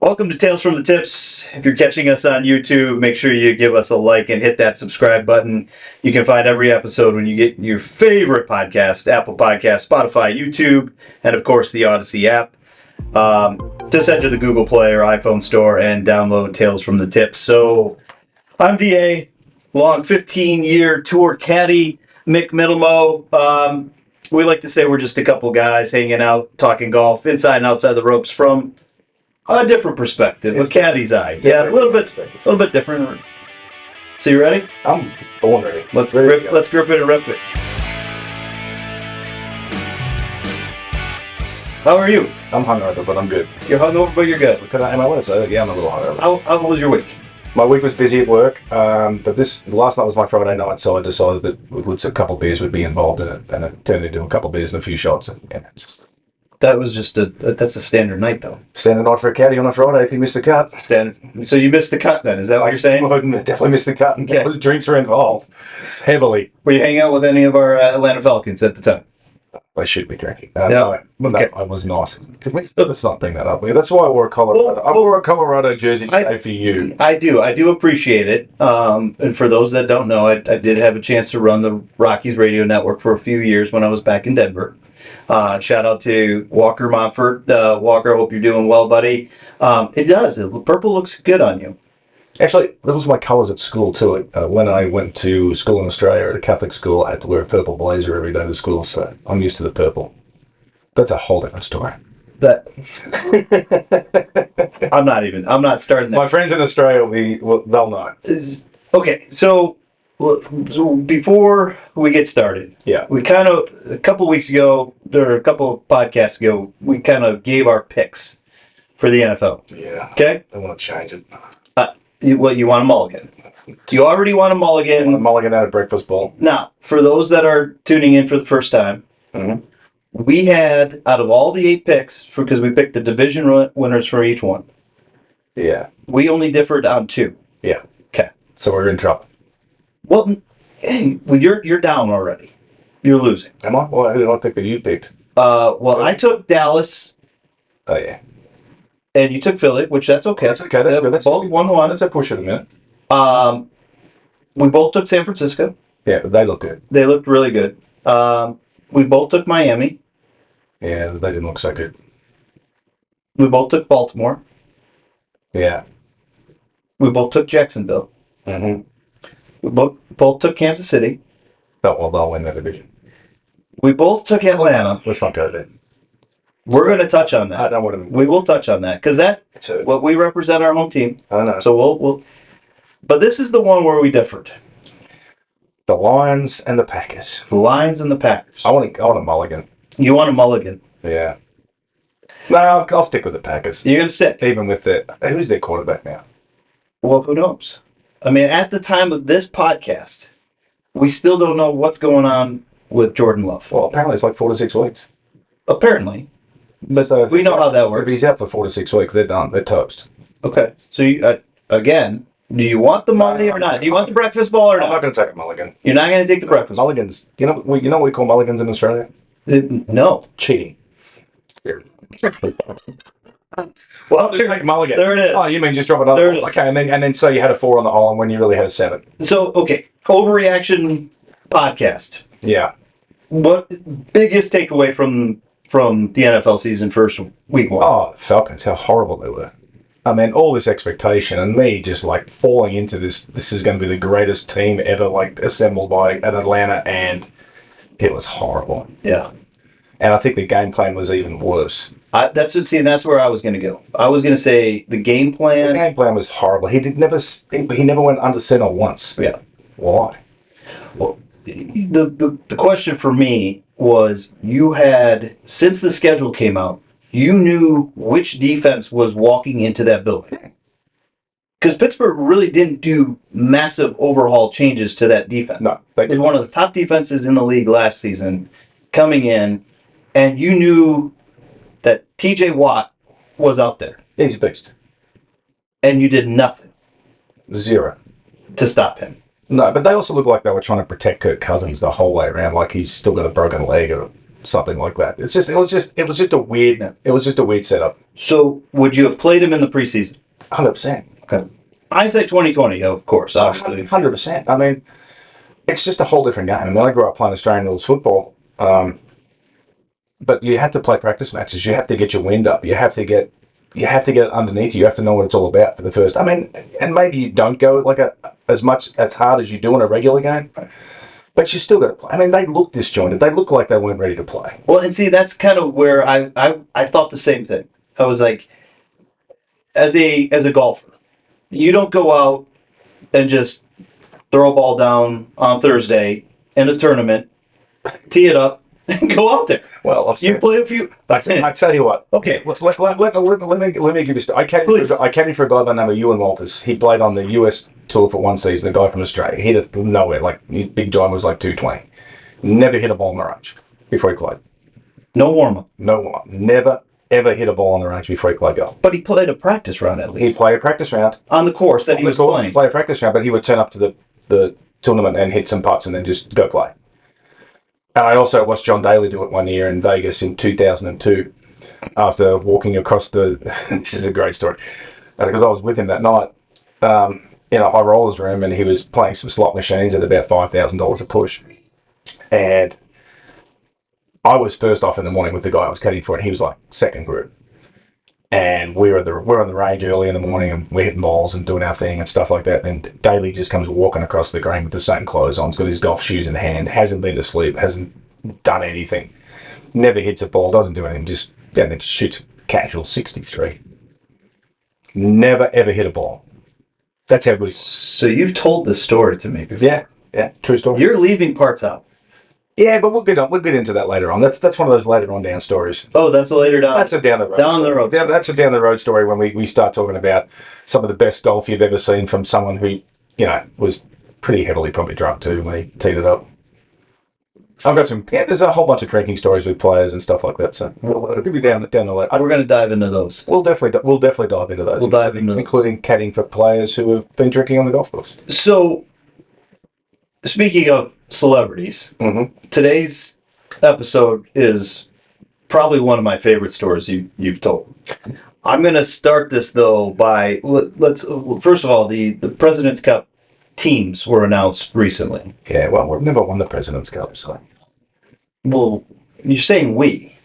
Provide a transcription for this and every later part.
Welcome to Tales from the Tips. If you're catching us on YouTube, make sure you give us a like and hit that subscribe button. You can find every episode when you get your favorite podcast, Apple Podcasts, Spotify, YouTube, and of course the Odyssey app. Just head to the Google Play or iPhone store and download Tales from the Tips. So I'm DA, long 15-year tour caddy, Mick Middlemo. We like to say we're just a couple guys hanging out, talking golf, inside and outside the ropes from a different perspective, with Caddy's eye. Yeah, a little bit different. So you ready? I'm born ready. Let's grip it and rip it. How are you? I'm hungover, but I'm good. You're hungover, but you're good. Could I MLS? Yeah, I'm a little hungover. How was your week? My week was busy at work, but last night was my Friday night, so I decided that a couple of beers would be involved in it, and it turned into a couple of beers and a few shots, and That was that's a standard night, though. Standard night for a caddy on a Friday if you missed the cut. Standard. So you missed the cut, then? Is that what you're saying? I definitely missed the cut. Okay. The drinks were involved, heavily. Were you hanging out with any of our Atlanta Falcons at the time? I should be drinking. No, I was not. Let's not bring that up. That's why I wore a Colorado. I wore a Colorado jersey today for you. I do appreciate it. And for those that don't know, I did have a chance to run the Rockies radio network for a few years when I was back in Denver. Shout out to Walker Montfort. Walker, I hope you're doing well, buddy. It does. Purple looks good on you. Actually, that was my colours at school too. When I went to school in Australia at a Catholic school, I had to wear a purple blazer every day to school, so I'm used to the purple. That's a whole different story. I'm not starting that. My friends in Australia they'll know. Okay, so before we get started, we kind of, a couple weeks ago, or a couple of podcasts ago, we kind of gave our picks for the NFL. Yeah. Okay? I want to change it. You want a mulligan? Do you already want a mulligan? I want a mulligan out of breakfast bowl. Now, for those that are tuning in for the first time, we had, out of all the 8 picks, because we picked the division winners for each one, we only differed on 2. Yeah. Okay. So we're in trouble. Well, you're down already. You're losing. Am I? Well, I didn't pick that you picked. I took Dallas. Oh, yeah. And you took Philly, which that's okay. That's okay. That's good. That's both 1-1. That's a push at a minute. We both took San Francisco. Yeah, but they look good. They looked really good. We both took Miami. Yeah, they didn't look so good. We both took Baltimore. Yeah. We both took Jacksonville. Mm-hmm. We both took Kansas City. They'll win that division. We both took Atlanta. Let's not go there. We're going to touch on that. I don't want to. We will touch on that because what we represent our home team. I know. So we'll. But this is the one where we differed. The Lions and the Packers. The Lions and the Packers. I want a mulligan. You want a mulligan? Yeah. No, I'll stick with the Packers. You're going to stick? Even with who's their quarterback now? Well, who knows? I mean, at the time of this podcast, we still don't know what's going on with Jordan Love. Well, apparently it's like 4 to 6 weeks. Apparently. But so we know how that works. If he's out for 4 to 6 weeks, they're done. They're toast. Okay. So, again, do you want the money or not? Do you want the breakfast ball or not? I'm not going to take a mulligan. You're not going to take the breakfast ball? Mulligans. You know what we call mulligans in Australia? No. Cheating. Well, just take a mulligan. There it is. Oh, you mean just drop another? There it is. Okay, and then say you had a 4 on the hole when you really had a 7. So, okay, overreaction podcast. Yeah. What biggest takeaway from the NFL season first week 1? Oh, Falcons! How horrible they were. I mean, all this expectation and me just like falling into this. This is going to be the greatest team ever, like assembled by an Atlanta, and it was horrible. Yeah. And I think the game plan was even worse. That's where I was going to go. I was going to say the game plan. The game plan was horrible. He never went under center once. Yeah. Why? Well, the question for me was you had, since the schedule came out, you knew which defense was walking into that building. Because Pittsburgh really didn't do massive overhaul changes to that defense. No. It was one of the top defenses in the league last season coming in, and you knew that TJ Watt was out there. He's a beast. And you did nothing. 0. To stop him. No, but they also look like they were trying to protect Kirk Cousins the whole way around, like he's still got a broken leg or something like that. It was just a weird setup. So, would you have played him in the preseason? 100%. Okay. Hindsight 2020, of course, obviously. 100%. I mean, it's just a whole different game. I mean, I grew up playing Australian rules football, but you have to play practice matches. You have to get your wind up. You have to get it underneath you. You have to know what it's all about for the first. I mean, and maybe you don't go like as hard as you do in a regular game, but you still got to play. I mean, they look disjointed. They look like they weren't ready to play. Well, and see, that's kind of where I thought the same thing. I was like, as a golfer, you don't go out and just throw a ball down on Thursday in a tournament, tee it up, and go out there. Well, you play a few. I tell you what. Okay. Let me give you a story. I caddied for a guy by the name of Ewan Walters. He played on the US tour for one season. A guy from Australia. He hit it nowhere. Like his big giant was like 220. Never hit a ball on the range before he played. No warm up. No warm up. Never ever hit a ball on the range before he played golf. But he played a practice round at least. He played a practice round on the course that he was playing. He played a practice round, but he would turn up to the tournament and hit some putts and then just go play. And I also watched John Daly do it one year in Vegas in 2002 after walking across this is a great story, because I was with him that night in a high rollers room, and he was playing some slot machines at about $5,000 a push. And I was first off in the morning with the guy I was caddying for, and he was like second group. And we're on the range early in the morning, and we're hitting balls and doing our thing and stuff like that. And Daly just comes walking across the green with the same clothes on. He's got his golf shoes in hand, hasn't been to sleep, hasn't done anything, never hits a ball, doesn't do anything, just then shoots casual 63. Never ever hit a ball. That's how good. So you've told this story to me before. Yeah, true story. You're leaving parts out. Yeah, but we'll get into that later on. That's one of those later on down stories. Oh, that's a later down. That's a down the road. Down the road. That's a down the road story when we start talking about some of the best golf you've ever seen from someone who, was pretty heavily probably drunk too when he teed it up. I've got some. Yeah, there's a whole bunch of drinking stories with players and stuff like that. So we'll be down the line. We're going to dive into those. We'll definitely dive into those. We'll dive into including caddying for players who have been drinking on the golf course. So, speaking of celebrities, today's episode is probably one of my favorite stories you've told. I'm going to start this though by let's first of all the President's Cup teams were announced recently. Yeah, well, we've never won the President's Cup, so. Well, you're saying we.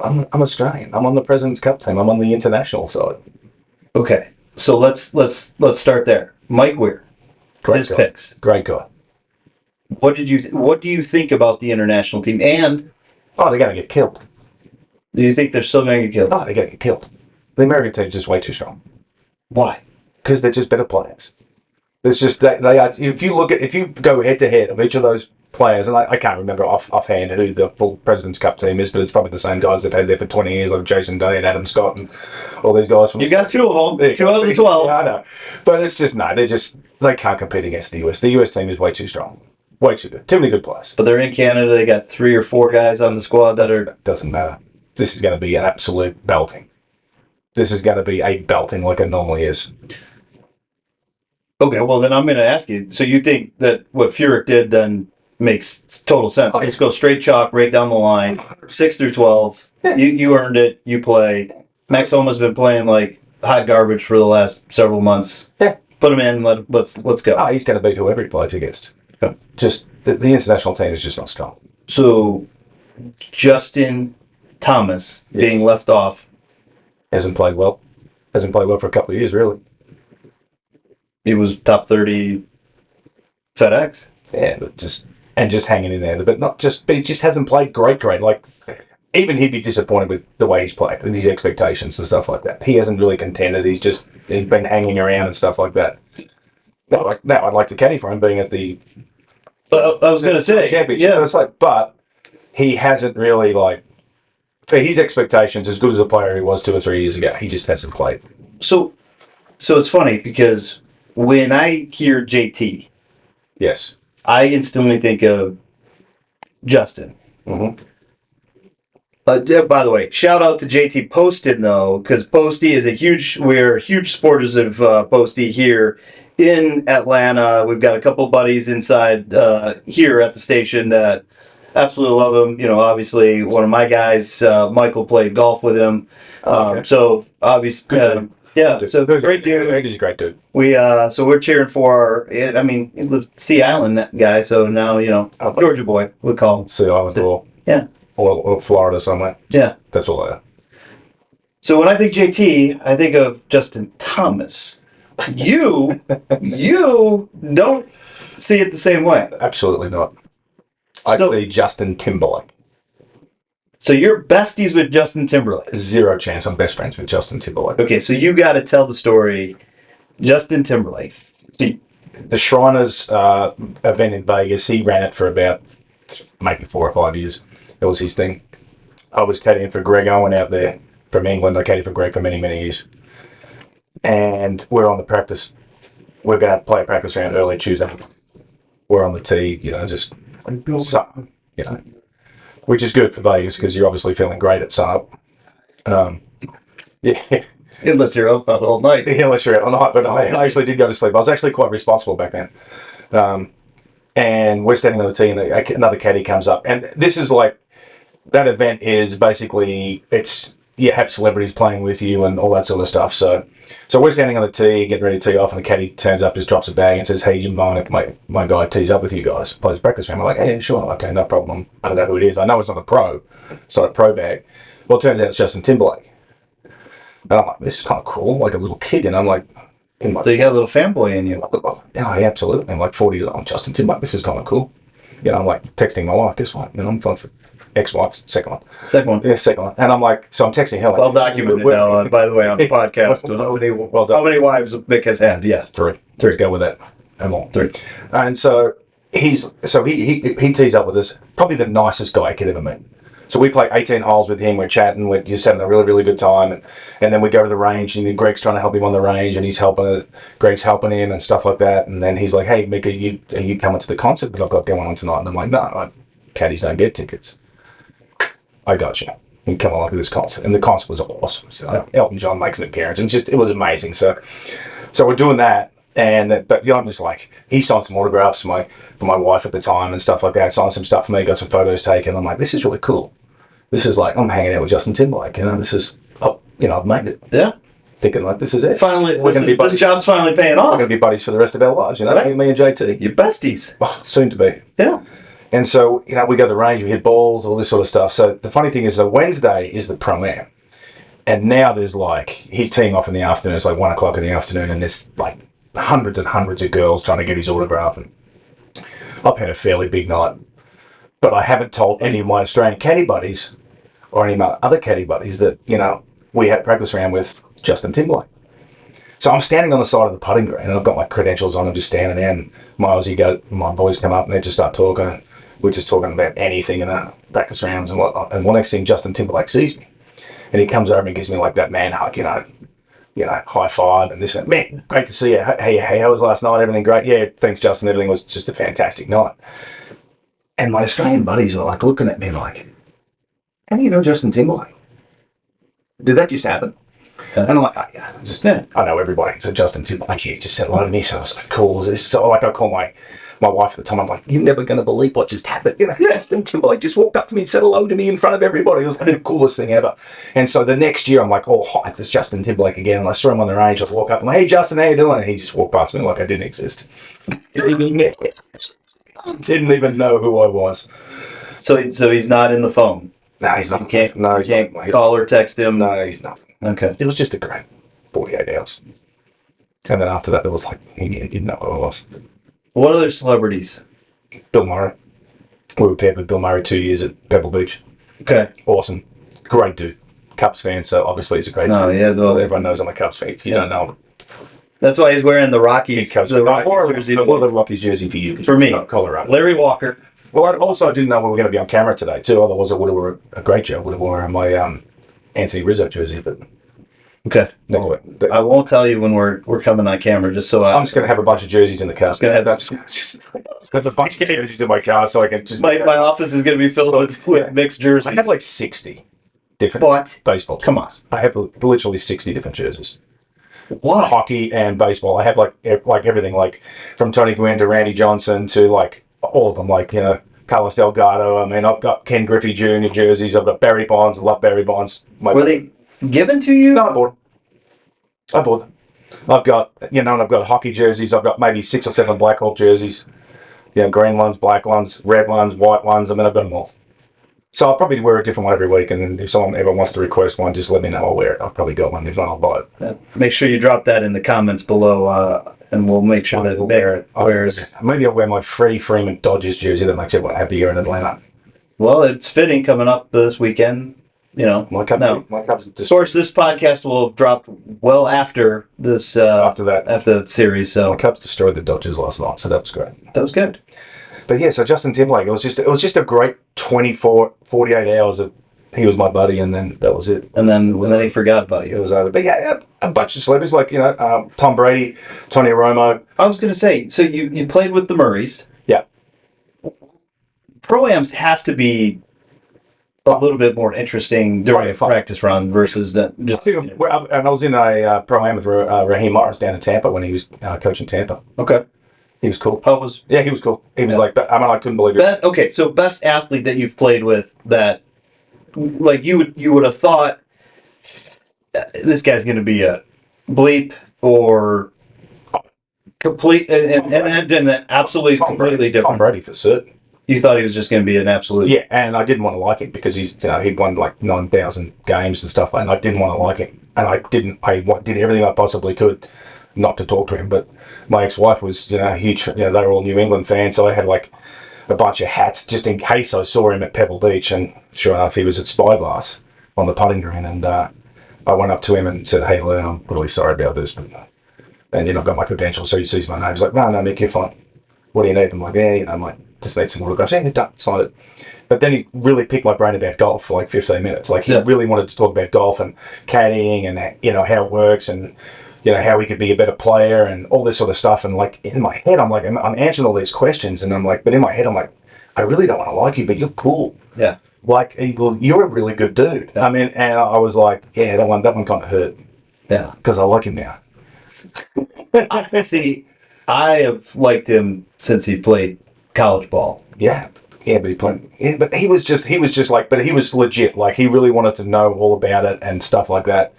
I'm Australian. I'm on the President's Cup team. I'm on the international side. Okay, so let's start there. Mike Weir, his picks. Great guy. What do you think about the international team? And they're going to get killed. Do you think they're still going to get killed? Oh, they're going to get killed. The American team's just way too strong. Why? Because they're just better players. It's just they are. If you go head to head of each of those players, and I can't remember offhand who the full President's Cup team is, but it's probably the same guys that had there for 20 years, like Jason Day and Adam Scott and all these guys. You got two of them, two out of the 12. Yeah, I know, but it's just they can't compete against the US. The US team is way too strong, way too good, too many good players. But they're in Canada. They got 3 or 4 guys on the squad that are. Doesn't matter. This is going to be an absolute belting. This is going to be a belting like it normally is. Okay, well then I'm going to ask you. So you think that what Furyk did then makes total sense? Just go straight chalk right down the line, 6 through 12. Yeah. You earned it. You play. Max Homa's been playing like hot garbage for the last several months. Yeah, put him in. Let's go. Oh, he's going to beat whoever he plays against. Yeah. Just the international team is just not strong. So Justin Thomas being left off hasn't played well. Hasn't played well for a couple of years, really. He was top 30 FedEx. Yeah, but just hanging in there. But he just hasn't played great. Like, even he'd be disappointed with the way he's played, with his expectations and stuff like that. He hasn't really contended. He's been hanging around and stuff like that. Now I'd like to caddy for him being at the. I was going to say championship. Yeah, but he hasn't really for his expectations as good as a player he was 2 or 3 years ago. He just hasn't played. So it's funny because when I hear JT, yes, I instantly think of Justin. Mm-hmm. By the way, shout out to JT Poston though, because Posty is we're huge supporters of Posty here in Atlanta. We've got a couple buddies inside here at the station that Absolutely love him. You know, obviously one of my guys, Michael, played golf with him. Okay. So obviously, yeah. So great dude. He's a great dude. We so we're cheering for. I mean, he lives Sea Island, that guy. So now Georgia boy, we call him. Sea Island Yeah. or Florida somewhere. Yeah. That's all I have. So when I think JT, I think of Justin Thomas. You don't see it the same way. Absolutely not. Actually, Justin Timberlake. So you're besties with Justin Timberlake. Zero chance I'm best friends with Justin Timberlake. Okay, so you got to tell the story. Justin Timberlake. The Shriners event in Vegas, he ran it for about maybe 4 or 5 years. It was his thing. I was caddying for Greg Owen out there from England. I caddied for Greg for many, many years. And we're on the practice. We're going to play a practice round early Tuesday. We're on the tee, just something, which is good for Vegas because you're obviously feeling great at sunup. Yeah. Unless you're up all night. Yeah, unless you're out all night. But I actually did go to sleep. I was actually quite responsible back then. And we're standing on the tee and another caddy comes up. And this is like, that event is basically, you have celebrities playing with you and all that sort of stuff. So we're standing on the tee, getting ready to tee off, and the caddy turns up, just drops a bag and says, "Hey, you mind if my guy tees up with you guys? Plays practice round." I'm like, "Hey, sure, okay, no problem." I don't know who it is. I know it's not a pro. It's not a pro bag. Well, it turns out it's Justin Timberlake. And I'm like, this is kind of cool, like a little kid. And I'm like, so you got a little fanboy in you. Oh, yeah, absolutely. I'm like 40 years old. Justin Timberlake, this is kind of cool. I'm like texting my wife, guess what? I'm ex-wife, second one. Second one. Yeah, second one. And I'm like, so I'm texting her. Like, well documented now, by the way, on the podcast. How many wives Mick has had? Yes. Three. Go with that. And more. 3. And so he tees up with us. Probably the nicest guy I could ever meet. So we play 18 holes with him. We're chatting. We're just having a really, really good time. And then we go to the range, and Greg's trying to help him on the range, and Greg's helping him and stuff like that. And then he's like, "Hey, Mick, are you coming to the concert that I've got going on tonight?" And I'm like, "No, caddies don't get tickets." I got you. You come along to this concert, and the concert was awesome. So Elton John makes an appearance, and it was amazing. So we're doing that, but I'm just like, he signed some autographs for my wife at the time and stuff like that. Signed some stuff for me, got some photos taken. I'm like, this is really cool. This is like, I'm hanging out with Justin Timberlake. This is, I've made it. Yeah. Thinking like, this is it. Finally, this job's finally paying off. We're going to be buddies for the rest of our lives. Right. Me and JT. You're besties. Oh, soon to be. Yeah. And so, we go to the range, we hit balls, all this sort of stuff. So the funny thing is that Wednesday is the Pro-Am. And now there's he's teeing off in the afternoon. It's like 1 o'clock in the afternoon, and there's like hundreds and hundreds of girls trying to get his autograph. And I've had a fairly big night. But I haven't told any of my Australian caddy buddies or any of my other caddy buddies that, we had practice round with Justin Timberlake. So I'm standing on the side of the putting green, and I've got my credentials on. I'm just standing there, and my boys come up, and they just start talking. We're just talking about anything in the practice rounds and whatnot. And one next thing, Justin Timberlake sees me, and he comes over and gives me like that man hug, high five and this. And man, great to see you. Hey, how was last night? Everything great? Yeah, thanks, Justin. Everything was just a fantastic night. And my Australian buddies are like looking at me like, how do you know Justin Timberlake? Did that just happen? And I'm like, I know everybody. So Justin Timberlake, he just said hello to me. So I was like, cool. So I call my wife at the time. I'm like, you're never going to believe what just happened. Justin Timberlake just walked up to me and said hello to me in front of everybody. It was like the coolest thing ever. And so the next year, I'm like, oh, hi, this Justin Timberlake again. And I saw him on the range. I walk up. I'm like, hey, Justin, how you doing? And he just walked past me like I didn't exist. Didn't even know who I was. So he's not in the phone. No, he's not. You can't not. Call or text him. No, he's not. Okay. It was just a great 48 hours. And then after that, there was like, he didn't know who I was. What other celebrities? Bill Murray. We were paired with Bill Murray 2 years at Pebble Beach. Okay. Awesome. Great dude. Cubs fan, so obviously he's a great dude. Yeah. Everyone knows I'm a Cubs fan. If you don't know him. That's why he's wearing the Rockies. The Rockies jersey for you. For me. Colorado. Larry Walker. Well, I didn't know we were going to be on camera today, too. Otherwise, I would have worn a great job. Would have worn my Anthony Rizzo jersey, but... Okay. Anyway, I won't tell you when we're coming on camera, just so I'm just going to have a bunch of jerseys in the car. Gonna have a bunch of jerseys in my car so I can just... My office is going to be filled with mixed jerseys. I have like 60 different baseball teams. Come on. I have literally 60 different jerseys. What? Hockey and baseball. I have like everything, like from Tony Gwynn to Randy Johnson to like all of them, like, a Carlos Delgado. I mean, I've got Ken Griffey Jr. jerseys. I've got Barry Bonds. I love Barry Bonds. Were they given to you? No, I bought them. I've got, and I've got hockey jerseys. I've got maybe 6 or 7 Black Hawk jerseys. Green ones, black ones, red ones, white ones. I mean, I've got them all. So I'll probably wear a different one every week. And then if someone ever wants to request one, just let me know. I'll wear it. I've probably got one. If not, I'll buy it. Make sure you drop that in the comments below, and we'll make sure that Mick wears. Maybe I'll wear my Freddie Freeman Dodgers jersey that makes everyone happy here in Atlanta. Well, it's fitting coming up this weekend. My Cubs. Of course, this podcast will drop well after this. After that series. So my Cubs destroyed the Dodgers last night, so that was great. That was good. But yeah, so Justin Timberlake, it was just a great 48 hours of he was my buddy, and then that was it. And then he forgot about you. It was over. But yeah, a bunch of celebrities like Tom Brady, Tony Romo. I was going to say, so you played with the Murrays. Yeah. Pro-Ams have to be a little bit more interesting during a practice run versus that. And I was in a Pro-Am with Raheem Morris down in Tampa when he was coaching Tampa. Okay. He was cool. How was? Yeah, he was cool. He was I couldn't believe it. Okay, so best athlete that you've played with that, like you would have thought, this guy's going to be a bleep or complete, and then absolutely completely different. Tom Brady for certain. You thought he was just going to be an absolute. Yeah, and I didn't want to like him because he'd won like 9,000 games and stuff, and I didn't want to like him, and I did everything I possibly could not to talk to him. But my ex-wife was huge. They were all New England fans, so I had like a bunch of hats just in case I saw him at Pebble Beach, and sure enough, he was at Spyglass on the putting green, and I went up to him and said, "Hey, Lou, I'm really sorry about this, but and I've got my credentials, so he sees my name." He's like, "No, Mick, you're fine. What do you need?" I'm like, "Yeah, I'm like, just need some autographs." "Yeah, done, sign it." But then he really picked my brain about golf for like 15 minutes. Like he really wanted to talk about golf and caddying and how it works and how he could be a better player and all this sort of stuff. And like in my head, I'm like, I'm answering all these questions, and I'm like, but in my head, I'm like, I really don't want to like you, but you're cool. Yeah. Like you're a really good dude. I mean, and I was like, yeah, that one kind of hurt. Yeah. Because I like him now. See, I have liked him since he played college ball. Yeah, but he played. Yeah, but he was just like, but he was legit. Like he really wanted to know all about it and stuff like that.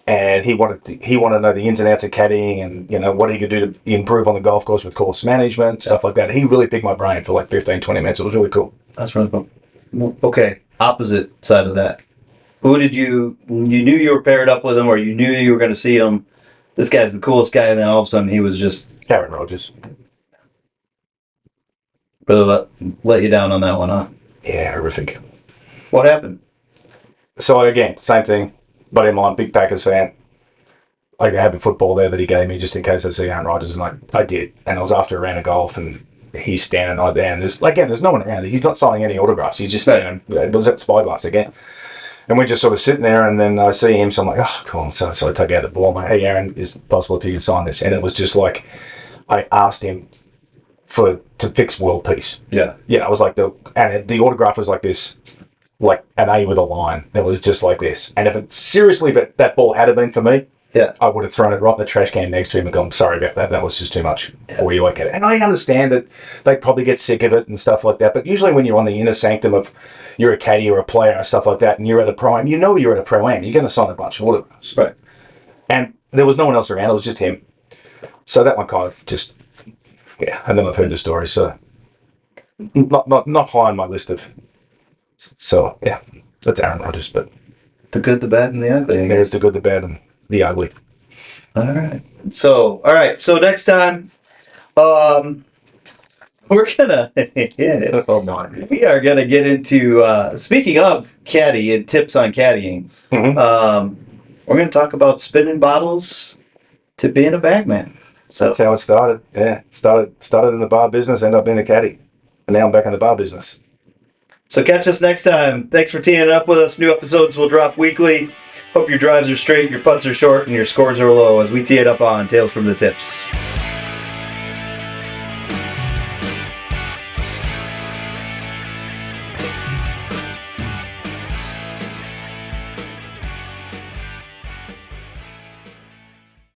And he wanted to know the ins and outs of caddying and what he could do to improve on the golf course with course management, stuff like that. He really picked my brain for like 15, 20 minutes. It was really cool. That's really cool. Okay, opposite side of that. Who did you knew you were paired up with him, or you knew you were going to see him? This guy's the coolest guy, and then all of a sudden he was just Aaron Rodgers. Really let you down on that one, huh? Yeah, horrific. What happened? So again, same thing. Buddy of mine, big Packers fan. I have a football there that he gave me just in case I see Aaron Rodgers, and I did. And I was after a round of golf, and he's standing right there. And there's no one around. He's not signing any autographs. He's just standing. It was at Spyglass again. And we're just sort of sitting there, and then I see him, so I'm like, oh, cool. So I take out the ball. I'm like, hey, Aaron, is it possible if you can sign this? And it was just like, I asked him to fix world peace. Yeah. Yeah, I was like, the autograph was like this, like an A with a line. It was just like this. And if that ball had been for me, yeah, I would have thrown it right in the trash can next to him and gone, sorry about that. That was just too much for you. I get it. And I understand that they probably get sick of it and stuff like that. But usually when you're on the inner sanctum of you're a caddy or a player or stuff like that, and you're at a pro-am, you're at a pro-am, you're going to sign a bunch of autographs. Right. And there was no one else around. It was just him. So that one kind of just, yeah. And then I've heard the story. So not high on my list of. So yeah, that's Aaron Rodgers. But the good, the bad, and the ugly. There's the good, the bad, and the ugly. All right. So next time, we're gonna we are gonna get into speaking of caddy and tips on caddying. Mm-hmm. We're gonna talk about spinning bottles to being a bagman. So that's how it started. Yeah, started in the bar business, ended up being a caddy, and now I'm back in the bar business. So catch us next time. Thanks for teeing up with us. New episodes will drop weekly. Hope your drives are straight, your putts are short, and your scores are low as we tee it up on Tales from the Tips.